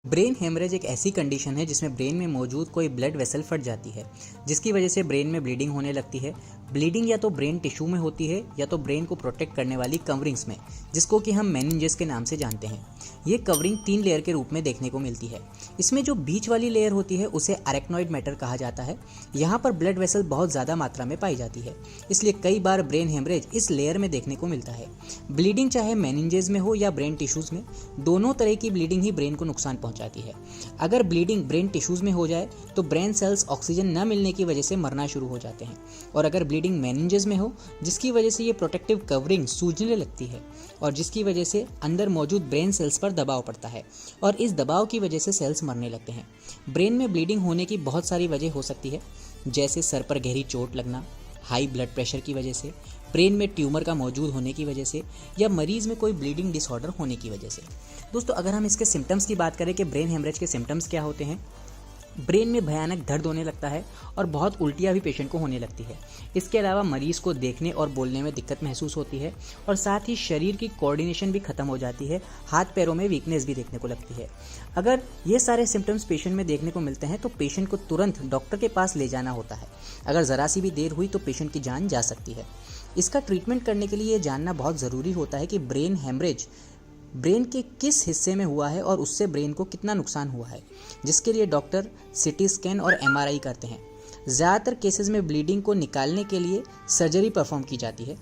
Brain haemorrhage एक ऐसी condition है जिसमें ब्रेन में मौजूद कोई ब्लड वेसल फट जाती है, जिसकी वजह से ब्रेन में ब्लीडिंग होने लगती है। ब्लीडिंग या तो ब्रेन टिश्यू में होती है या तो ब्रेन को प्रोटेक्ट करने वाली कवरिंग्स में, जिसको कि हम मेनिंजेस के नाम से जानते हैं। ये कवरिंग 3 लेयर के रूप में देखने को मिलती है। इसमें जो बीच वाली लेयर होती है उसे अरेक्नॉइड मैटर कहा जाता है। यहाँ पर ब्लड वेसल बहुत ज़्यादा मात्रा में पाई जाती है, इसलिए कई बार ब्रेन हेमरेज इस लेयर में देखने को मिलता है। ब्लीडिंग चाहे मेनिंजेस में हो या ब्रेन टिश्यूज़ में, दोनों तरह की ब्लीडिंग ही ब्रेन को नुकसान पहुंचाती है। अगर ब्लीडिंग ब्रेन टिश्यूज में हो जाए तो ब्रेन सेल्स ऑक्सीजन न मिलने की वजह से मरना शुरू हो जाते हैं, और अगर ब्लीडिंग मेनिंजेस में हो जिसकी वजह से ये प्रोटेक्टिव कवरिंग सूजने लगती है और जिसकी वजह से अंदर मौजूद ब्रेन सेल्स पर दबाव पड़ता है और इस दबाव की वजह से सेल्स मरने लगते हैं। ब्रेन में ब्लीडिंग होने की बहुत सारी वजह हो सकती है, जैसे सर पर गहरी चोट लगना, हाई ब्लड प्रेशर की वजह से, ब्रेन में ट्यूमर का मौजूद होने की वजह से, या मरीज में कोई ब्लीडिंग डिसऑर्डर होने की वजह से। दोस्तों, अगर हम इसके सिम्टम्स की बात करें कि ब्रेन हेमरेज के सिम्टम्स क्या होते हैं, ब्रेन में भयानक दर्द होने लगता है और बहुत उल्टियाँ भी पेशेंट को होने लगती है। इसके अलावा मरीज को देखने और बोलने में दिक्कत महसूस होती है और साथ ही शरीर की कोऑर्डिनेशन भी खत्म हो जाती है, हाथ पैरों में वीकनेस भी देखने को लगती है। अगर ये सारे सिम्टम्स पेशेंट में देखने को मिलते हैं तो पेशेंट को तुरंत डॉक्टर के पास ले जाना होता है। अगर ज़रा सी भी देर हुई तो पेशेंट की जान जा सकती है। इसका ट्रीटमेंट करने के लिए ये जानना बहुत ज़रूरी होता है कि ब्रेन हेमरेज ब्रेन के किस हिस्से में हुआ है और उससे ब्रेन को कितना नुकसान हुआ है, जिसके लिए डॉक्टर सीटी स्कैन और एमआरआई करते हैं। ज़्यादातर केसेस में ब्लीडिंग को निकालने के लिए सर्जरी परफॉर्म की जाती है,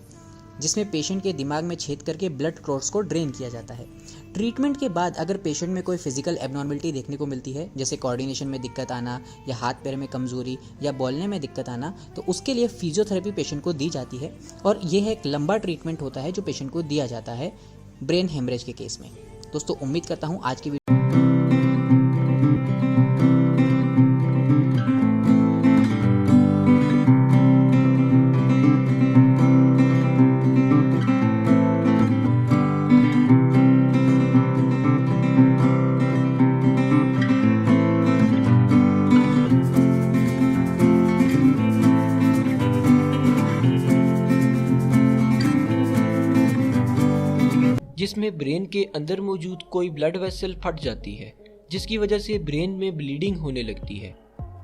जिसमें पेशेंट के दिमाग में छेद करके ब्लड क्लॉट्स को ड्रेन किया जाता है। ट्रीटमेंट के बाद अगर पेशेंट में कोई फिजिकल एबनॉर्मलिटी देखने को मिलती है, जैसे कोऑर्डिनेशन में दिक्कत आना या हाथ पैर में कमजोरी या बोलने में दिक्कत आना, तो उसके लिए फिजियोथेरेपी पेशेंट को दी जाती है और यह एक लंबा ट्रीटमेंट होता है जो पेशेंट को दिया जाता है ब्रेन हेमरेज के केस में। दोस्तों, उम्मीद करता हूँ आज की जिसमें ब्रेन के अंदर मौजूद कोई ब्लड वेसल फट जाती है, जिसकी वजह से ब्रेन में ब्लीडिंग होने लगती है।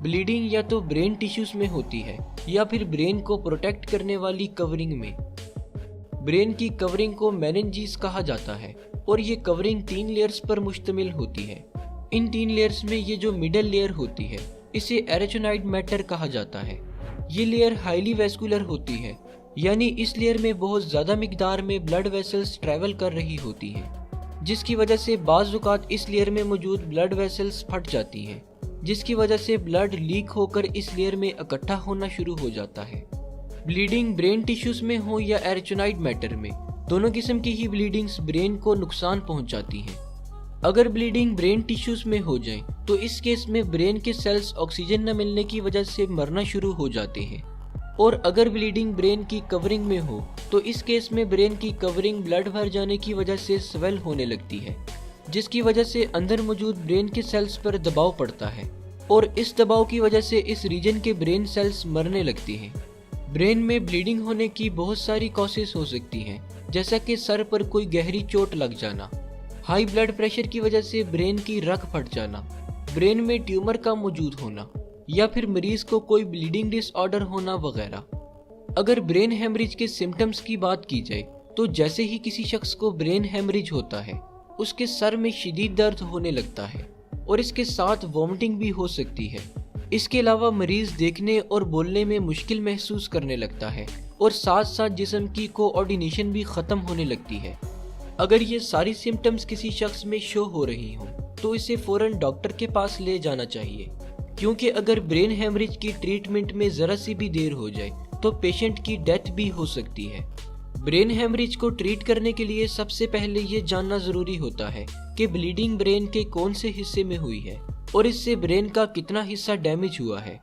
ब्लीडिंग या तो ब्रेन टिश्यूज में होती है या फिर ब्रेन को प्रोटेक्ट करने वाली कवरिंग में। ब्रेन की कवरिंग को मेनिंजेस कहा जाता है और ये कवरिंग 3 लेयर्स पर मुश्तमिल होती है। इन 3 लेयर्स में ये जो मिडल लेयर होती है इसे एरेचोनाइड मैटर कहा जाता है। ये लेयर हाईली वेस्कुलर होती है, यानी इस लेयर में बहुत ज़्यादा मिकदार में ब्लड वेसल्स ट्रैवल कर रही होती हैं, जिसकी वजह से बाज़-औक़ात इस लेयर में मौजूद ब्लड वेसल्स फट जाती हैं, जिसकी वजह से ब्लड लीक होकर इस लेयर में इकट्ठा होना शुरू हो जाता है। ब्लीडिंग ब्रेन टिश्यूज में हो या एरेचोनाइड मैटर में, दोनों किस्म की ही ब्लीडिंग्स ब्रेन को नुकसान पहुंचाती हैं। अगर ब्लीडिंग ब्रेन टिश्यूज में हो जाए तो इस केस में ब्रेन के सेल्स ऑक्सीजन न मिलने की वजह से मरना शुरू हो जाते हैं, और अगर ब्लीडिंग ब्रेन की कवरिंग में हो तो इस केस में ब्रेन की कवरिंग ब्लड भर जाने की वजह से स्वेल होने लगती है, जिसकी वजह से अंदर मौजूद ब्रेन के सेल्स पर दबाव पड़ता है और इस दबाव की वजह से इस रीजन के ब्रेन सेल्स मरने लगते हैं। ब्रेन में ब्लीडिंग होने की बहुत सारी कॉजेस हो सकती हैं, जैसा कि सर पर कोई गहरी चोट लग जाना, हाई ब्लड प्रेशर की वजह से ब्रेन की रग फट जाना, ब्रेन में ट्यूमर का मौजूद होना, या फिर मरीज को कोई ब्लीडिंग डिसऑर्डर होना वगैरह। अगर ब्रेन हेमरेज के सिम्टम्स की बात की जाए तो जैसे ही किसी शख्स को ब्रेन हेमरेज होता है उसके सर में शदीद दर्द होने लगता है और इसके साथ वॉमिटिंग भी हो सकती है। इसके अलावा मरीज देखने और बोलने में मुश्किल महसूस करने लगता है और साथ साथ जिस्म की कोऑर्डिनेशन भी खत्म होने लगती है। अगर ये सारी सिम्टम्स किसी शख्स में शो हो रही हों तो इसे फौरन डॉक्टर के पास ले जाना चाहिए, क्योंकि अगर ब्रेन हेमरेज की ट्रीटमेंट में ज़रा सी भी देर हो जाए तो पेशेंट की डेथ भी हो सकती है। ब्रेन हेमरेज को ट्रीट करने के लिए सबसे पहले ये जानना ज़रूरी होता है कि ब्लीडिंग ब्रेन के कौन से हिस्से में हुई है और इससे ब्रेन का कितना हिस्सा डैमेज हुआ है।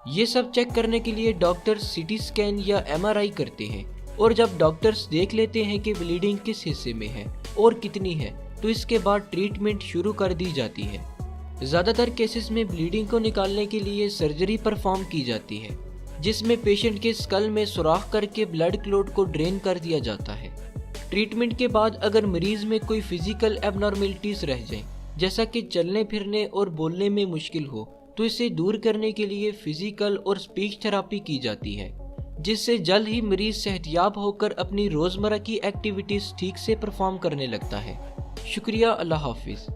ये सब चेक करने के लिए डॉक्टर सीटी स्कैन या एमआरआई करते हैं, और जब डॉक्टर्स देख लेते हैं कि ब्लीडिंग किस हिस्से में है और कितनी है तो इसके बाद ट्रीटमेंट शुरू कर दी जाती है। ज़्यादातर केसेस में ब्लीडिंग को निकालने के लिए सर्जरी परफॉर्म की जाती है, जिसमें पेशेंट के स्कल में सुराख करके ब्लड क्लॉट को ड्रेन कर दिया जाता है। ट्रीटमेंट के बाद अगर मरीज में कोई फिजिकल एबनॉर्मेलिटीज रह जाएं जैसा कि चलने फिरने और बोलने में मुश्किल हो, तो इसे दूर करने के लिए फिजिकल और स्पीच थेरेपी की जाती है, जिससे जल्द ही मरीज सेहतयाब होकर अपनी रोजमर्रा की एक्टिविटीज ठीक से परफॉर्म करने लगता है। शुक्रिया, अल्लाह हाफिज।